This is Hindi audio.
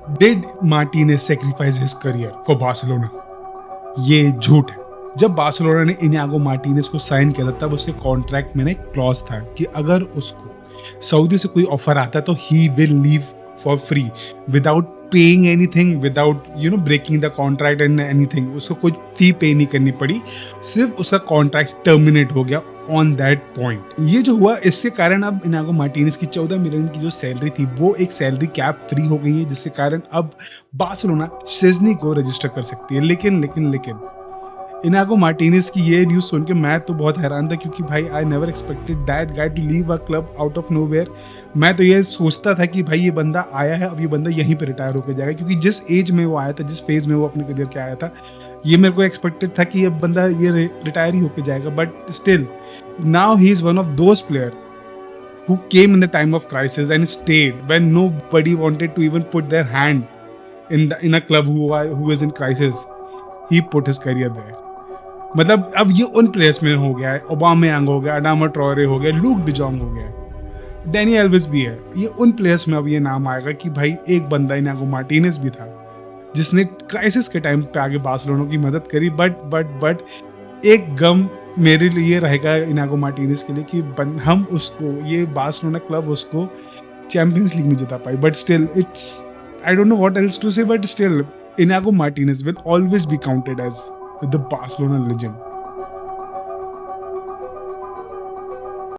Did Martinez sacrifice his career for Barcelona? ये झूठ है। जब बार्सिलोना ने इनियागो मार्टिनेज को साइन किया था तब उसके कॉन्ट्रैक्ट में ना एक क्लॉज था कि अगर उसको सऊदी से कोई ऑफर आता तो he will leave for free without paying anything, without breaking the contract and anything. उसको कोई फी पे नहीं करनी पड़ी, सिर्फ उसका कॉन्ट्रैक्ट टर्मिनेट हो गया ऑन दैट पॉइंट। ये जो हुआ इसके कारण अब इनियागो मार्टिनेज की 14 मिलियन की जो सैलरी थी वो एक सैलरी कैप फ्री हो गई है, जिसके कारण अब बार्सिलोना शेज़नी को रजिस्टर कर सकती है। लेकिन इनियागो मार्टिनेज की ये न्यूज़ सुन के मैं तो बहुत हैरान था, क्योंकि भाई I never expected that guy to leave a club out of nowhere. मैं तो ये सोचता था कि भाई ये बंदा आया है, अब ये बंदा यहीं पे रिटायर होकर जाएगा, क्योंकि जिस एज में वो आया था, जिस फेज में वो अपने करियर के आया था, ये मेरे को एक्सपेक्टेड था कि ये बंदा ये रिटायर ही होकर जाएगा। But still now he is one of those player who came in the time of crisis and stayed when nobody wanted to even put their hand in a club who is in crisis. He put his career there. मतलब अब ये उन प्लेयर्स में हो गया है, ओबामेयांग हो गया, अडामा ट्रॉरे हो गया, लूक डिजोंग हो गया, डैनी एल्वेस भी है। ये उन प्लेयर्स में अब ये नाम आएगा कि भाई एक बंदा इनियागो मार्टिनेज भी था जिसने क्राइसिस के टाइम पे आगे बार्सिलोना की मदद करी। बट एक गम मेरे लिए रहेगा इनियागो मार्टिनेज के लिए कि हम उसको, ये बार्सिलोना क्लब उसको चैंपियंस लीग नहीं जिता पाई। But still it's, I don't know what else to say, but still Inigo Martinez will always be counted as the Barcelona legend.